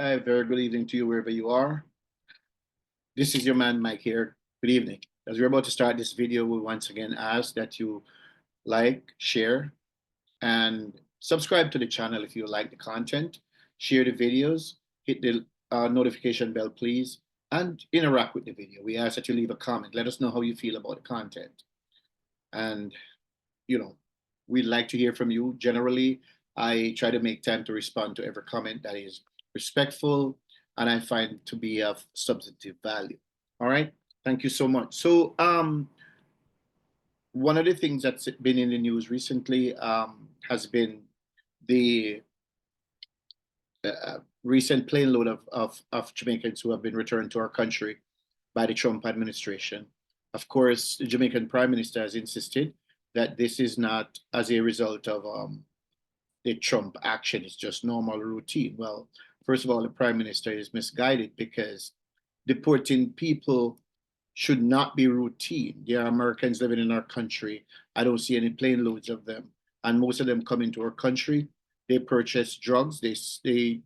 Hi, very good evening to you wherever you are. This is your man Mike here. Good evening. As we're about to start this video, we once again ask that you like, share, and subscribe to the channel if you like the content. Share the videos, hit the notification bell, please, and interact with the video. We ask that you leave a comment. Let us know how you feel about the content. And, you know, we'd like to hear from you. Generally, I try to make time to respond to every comment that is respectful and I find to be of substantive value. All right. Thank you so much. One of the things that's been in the news recently has been the recent plane load of Jamaicans who have been returned to our country by the Trump administration. Of course, the Jamaican Prime Minister has insisted that this is not as a result of the Trump action, it's just normal routine. Well, first of all, the Prime Minister is misguided because deporting people should not be routine. There are Americans living in our country. I don't see any plane loads of them. And most of them come into our country. They purchase drugs. They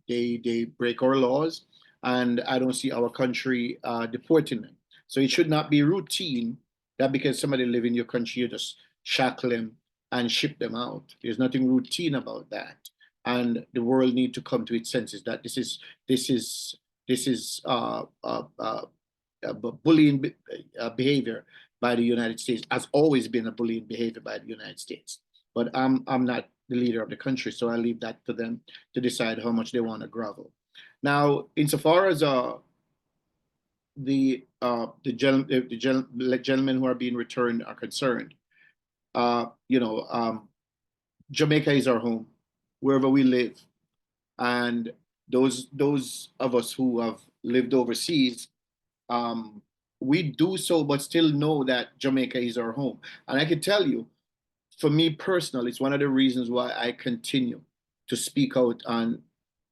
break our laws. And I don't see our country deporting them. So it should not be routine that because somebody live in your country, you just shackle them and ship them out. There's nothing routine about that. And the world need to come to its senses that this is bullying behavior by the United States has always been a bullying behavior by the United States. But I'm not the leader of the country, so I leave that to them to decide how much they want to grovel. Now, insofar as the gentlemen who are being returned are concerned, uh, you know, um, Jamaica is our home, wherever we live, and those of us who have lived overseas um, we do so, but still know that Jamaica is our home. And I can tell you, for me personally, it's one of the reasons why I continue to speak out on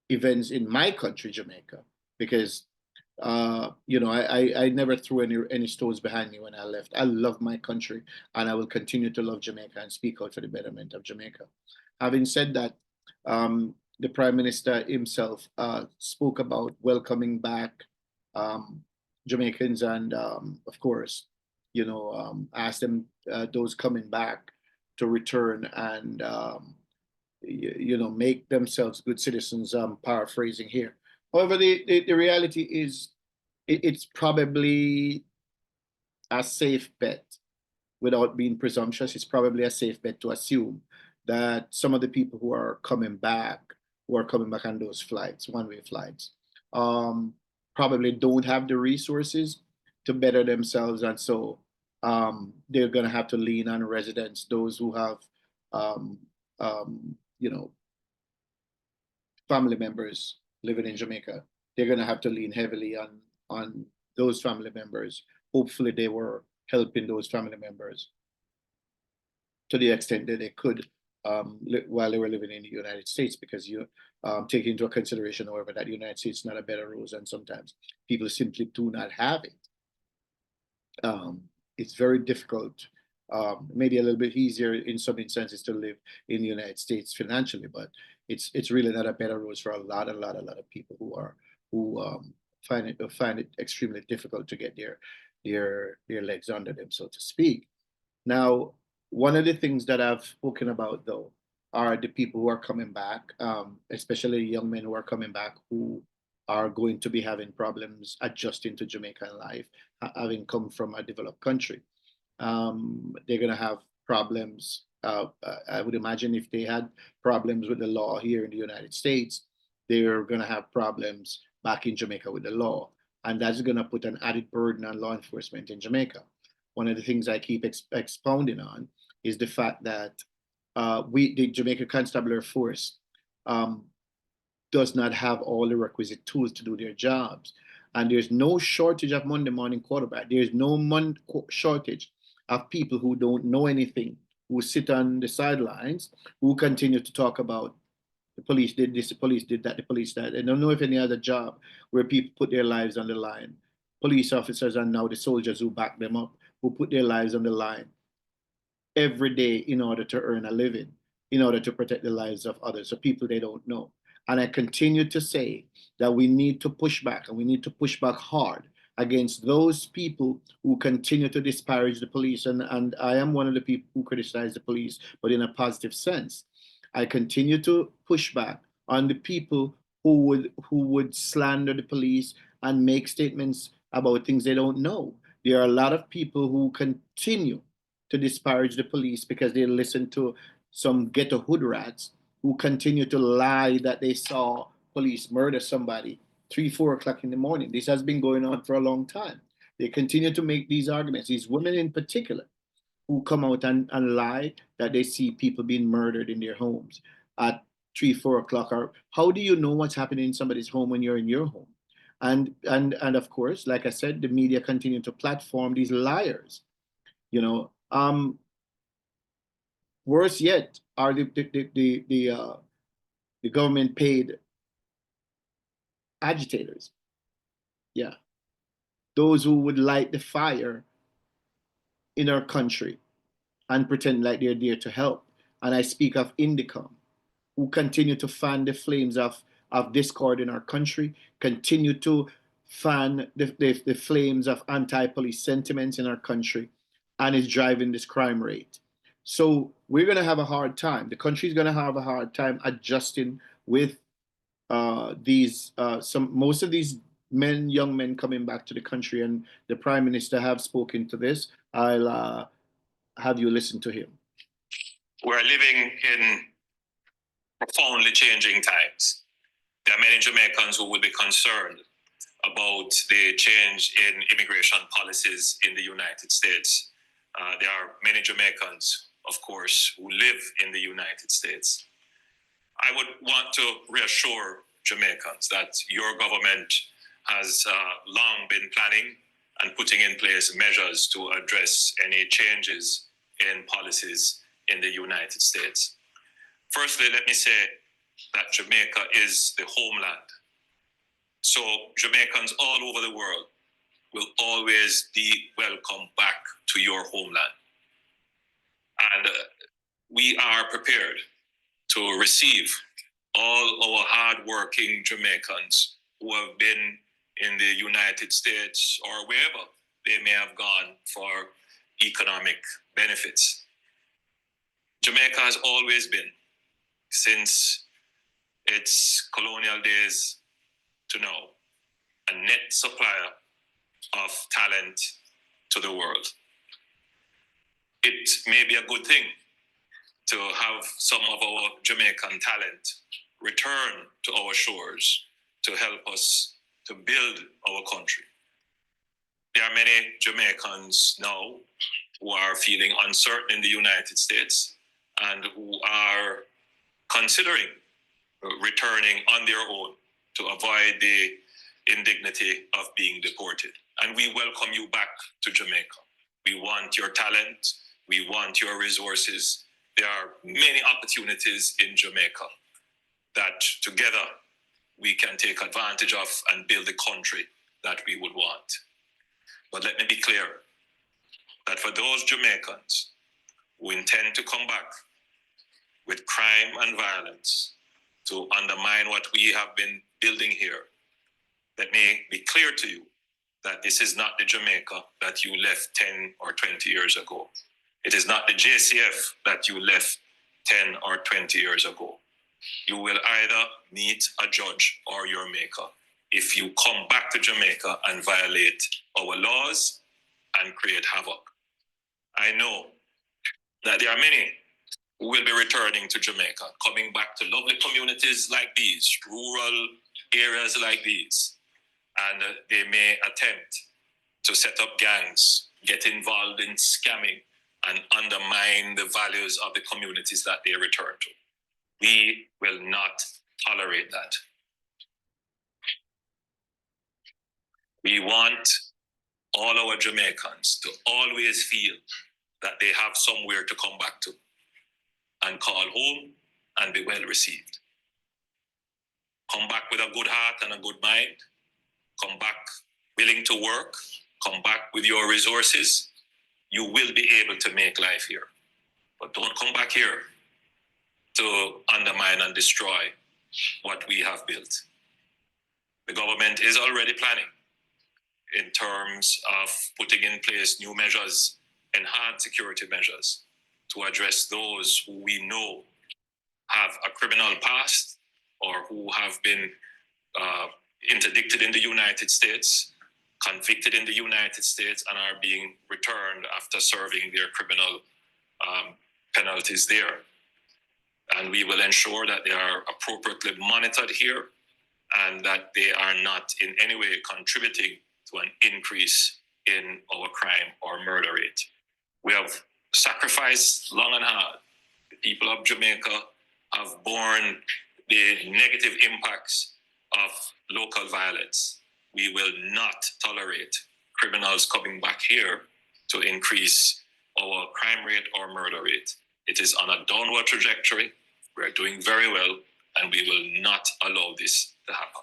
events in my country, Jamaica, because I never threw any stones behind me when I left. I love my country, and I will continue to love Jamaica and speak out for the betterment of Jamaica. Having said that, the Prime Minister himself spoke about welcoming back um, Jamaicans and, of course, asked them those coming back to return and make themselves good citizens. Paraphrasing here. However, the reality is it's probably a safe bet without being presumptuous. It's probably a safe bet to assume that some of the people who are coming back on those flights, one-way flights, um, probably don't have the resources to better themselves, and so they're going to have to lean on residents, those who have, um, you know, family members living in Jamaica. They're going to have to lean heavily on those family members. Hopefully, they were helping those family members to the extent that they could while they were living in the United States, because you take into consideration, however, that the United States is not a bed of roses, and sometimes people simply do not have it. Um, it's very difficult, maybe a little bit easier in some instances to live in the United States financially, but it's really not a bed of roses for a lot of people who find it extremely difficult to get their legs under them, so to speak. Now, one of the things that I've spoken about, though, are the people who are coming back, especially young men who are coming back who are going to be having problems adjusting to Jamaican life, having come from a developed country. They're going to have problems. I would imagine if they had problems with the law here in the United States, they're going to have problems back in Jamaica with the law. And that's going to put an added burden on law enforcement in Jamaica. One of the things I keep expounding on is the fact that the Jamaica Constabulary Force, um, does not have all the requisite tools to do their jobs. And there's no shortage of Monday morning quarterback. There's no shortage of people who don't know anything, who sit on the sidelines, who continue to talk about the police did this, the police did that, the police that. I don't know if any other job where people put their lives on the line. Police officers are now the soldiers who back them up, who put their lives on the line every day in order to earn a living, in order to protect the lives of others, so people they don't know. And I continue to say that we need to push back, and we need to push back hard against those people who continue to disparage the police. And I am one of the people who criticize the police, but in a positive sense. I continue to push back on the people who would slander the police and make statements about things they don't know. There are a lot of people who continue to disparage the police because they listen to some ghetto hood rats who continue to lie that they saw police murder somebody 3, 4 o'clock in the morning. This has been going on for a long time. They continue to make these arguments, these women in particular, who come out and lie that they see people being murdered in their homes at 3, 4 o'clock. Or how do you know what's happening in somebody's home when you're in your home? And of course, like I said, the media continue to platform these liars. You know, worse yet are the government paid agitators. Yeah, those who would light the fire in our country and pretend like they're there to help. And I speak of Indicom, who continue to fan the flames of discord in our country, continue to fan the flames of anti-police sentiments in our country, and is driving this crime rate. So we're going to have a hard time. The country is going to have a hard time adjusting with these most of these young men coming back to the country, and the Prime Minister have spoken to this. I'll have you listen to him. We're living in profoundly changing times. There are many Jamaicans who will be concerned about the change in immigration policies in the United States. There are many Jamaicans, of course, who live in the United States. I would want to reassure Jamaicans that your government has long been planning and putting in place measures to address any changes in policies in the United States. Firstly, let me say that Jamaica is the homeland. So Jamaicans all over the world will always be welcome back to your homeland. And we are prepared to receive all our hardworking Jamaicans who have been in the United States or wherever they may have gone for economic benefits. Jamaica has always been, since its colonial days to now, a net supplier of talent to the world. It may be a good thing to have some of our Jamaican talent return to our shores to help us to build our country. There are many Jamaicans now who are feeling uncertain in the United States and who are considering returning on their own to avoid the indignity of being deported. And we welcome you back to Jamaica. We want your talent. We want your resources. There are many opportunities in Jamaica that together we can take advantage of and build the country that we would want. But let me be clear that for those Jamaicans who intend to come back with crime and violence to undermine what we have been building here, let me be clear to you that this is not the Jamaica that you left 10 or 20 years ago. It is not the JCF that you left 10 or 20 years ago. You will either meet a judge or your maker if you come back to Jamaica and violate our laws and create havoc. I know that there are many who will be returning to Jamaica, coming back to lovely communities like these, rural areas like these, and they may attempt to set up gangs, get involved in scamming, and undermine the values of the communities that they return to. We will not tolerate that. We want all our Jamaicans to always feel that they have somewhere to come back to and call home and be well received. Come back with a good heart and a good mind. Come back willing to work. Come back with your resources. You will be able to make life here. But don't come back here to undermine and destroy what we have built. The government is already planning in terms of putting in place new measures, enhanced security measures, to address those who we know have a criminal past or who have been interdicted in the United States, convicted in the United States, and are being returned after serving their criminal penalties there. And we will ensure that they are appropriately monitored here and that they are not in any way contributing to an increase in our crime or murder rate. We have sacrificed long and hard. The people of Jamaica have borne the negative impacts of local violence. We will not tolerate criminals coming back here to increase our crime rate or murder rate. It is on a downward trajectory. We are doing very well, and we will not allow this to happen.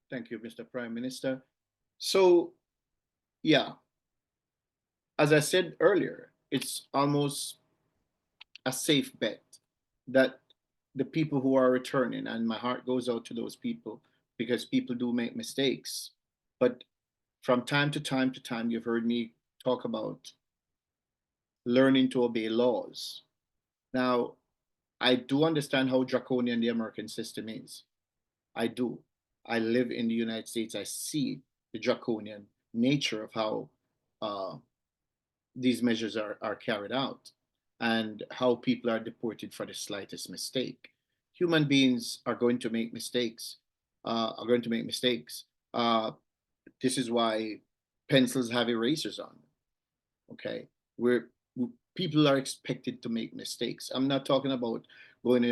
Thank you, Mr. Prime Minister. So, yeah, as I said earlier, it's almost a safe bet that the people who are returning, and my heart goes out to those people because people do make mistakes. But from time to time to time, you've heard me talk about learning to obey laws. Now, I do understand how draconian the American system is. I do. I live in the United States. I see the draconian nature of how these measures are carried out and how people are deported for the slightest mistake. Human beings are going to make mistakes, are going to make mistakes. This is why pencils have erasers on them. Okay, where people are expected to make mistakes. I'm not talking about going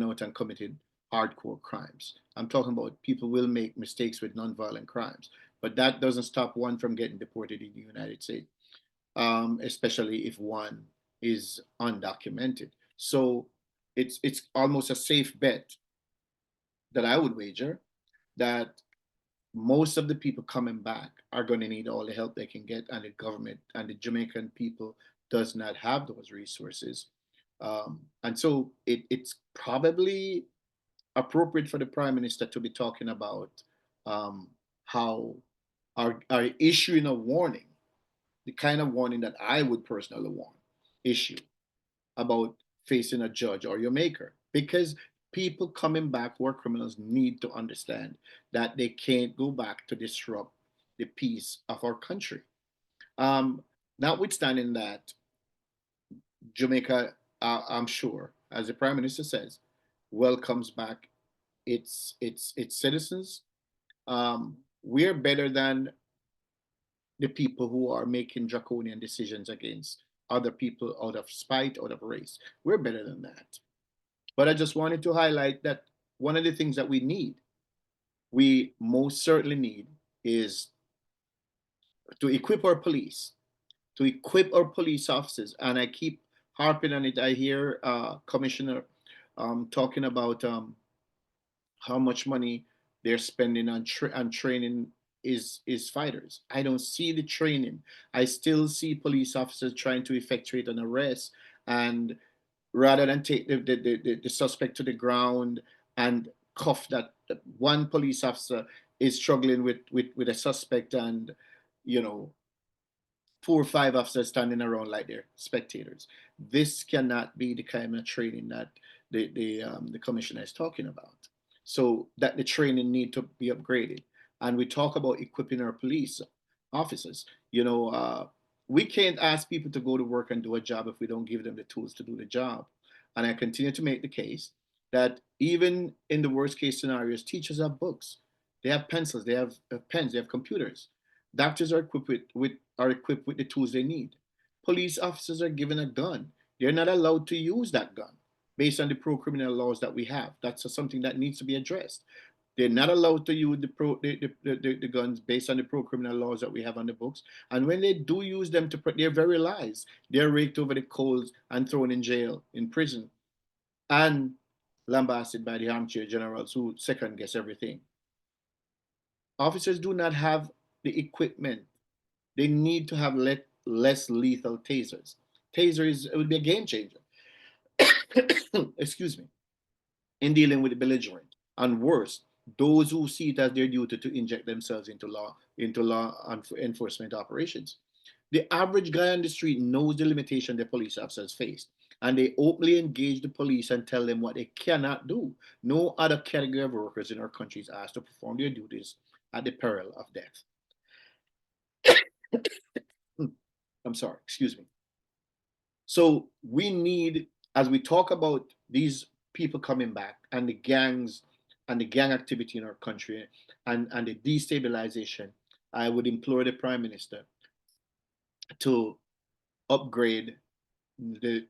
out and committing hardcore crimes. I'm talking about people will make mistakes with nonviolent crimes, but that doesn't stop one from getting deported in the United States, especially if one is undocumented. So it's almost a safe bet that I would wager that most of the people coming back are going to need all the help they can get, and the government and the Jamaican people does not have those resources. And so it's probably appropriate for the Prime Minister to be talking about how are issuing a warning, the kind of warning that I would personally want issue about facing a judge or your maker, because people coming back who are criminals need to understand that they can't go back to disrupt the peace of our country. Um, Notwithstanding that, Jamaica, I'm sure, as the Prime Minister says, welcomes back its citizens. We're better than the people who are making draconian decisions against other people out of spite, out of race. We're better than that. But I just wanted to highlight that one of the things that we most certainly need, is to equip our police, to equip our police officers. And I keep harping on it. I hear Commissioner talking about how much money they're spending on training is fighters. I don't see the training. I still see police officers trying to effectuate an arrest, and rather than take the suspect to the ground and cuff that one police officer is struggling with a suspect, and you know 4 or 5 officers standing around like they're spectators. This cannot be the kind of training that the commissioner is talking about. So that the training need to be upgraded. And we talk about equipping our police officers. We can't ask people to go to work and do a job if we don't give them the tools to do the job. And I continue to make the case that even in the worst case scenarios, teachers have books, they have pencils, they have pens, they have computers. Doctors are equipped with the tools they need. Police officers are given a gun. They're not allowed to use that gun based on the pro-criminal laws that we have. That's something that needs to be addressed. They're not allowed to use the guns based on the pro-criminal laws that we have on the books. And when they do use them to protect their very lives, they're raked over the coals and thrown in jail, in prison, and lambasted by the armchair generals who second guess everything. Officers do not have the equipment. They need to have less lethal tasers. It would be a game changer. excuse me, in dealing with the belligerent. And worse, those who see it as their duty to inject themselves into law enforcement operations. The average guy on the street knows the limitation the police officers face, and they openly engage the police and tell them what they cannot do. No other category of workers in our country is asked to perform their duties at the peril of death. I'm sorry, excuse me. So we need, as we talk about these people coming back and the gangs and the gang activity in our country and the destabilization, I would implore the Prime Minister to upgrade the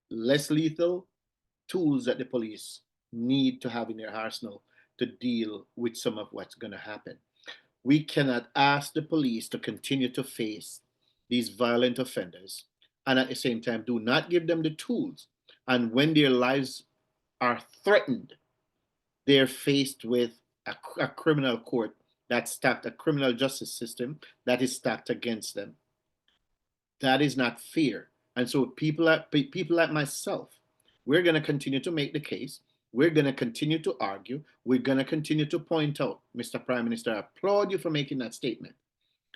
less lethal tools that the police need to have in their arsenal to deal with some of what's going to happen. We cannot ask the police to continue to face these violent offenders and at the same time do not give them the tools. And when their lives are threatened, they're faced with a criminal court that's stacked, a criminal justice system that is stacked against them. That is not fair. And so people like myself, we're going to continue to make the case. We're going to continue to argue. We're going to continue to point out, Mr. Prime Minister, I applaud you for making that statement.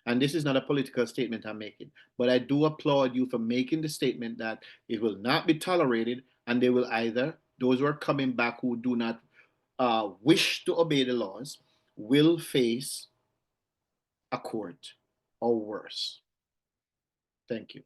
And this is not a political statement I'm making, but I do applaud you for making the statement that it will not be tolerated, and they will either, those who are coming back who do not wish to obey the laws, will face a court or worse. Thank you.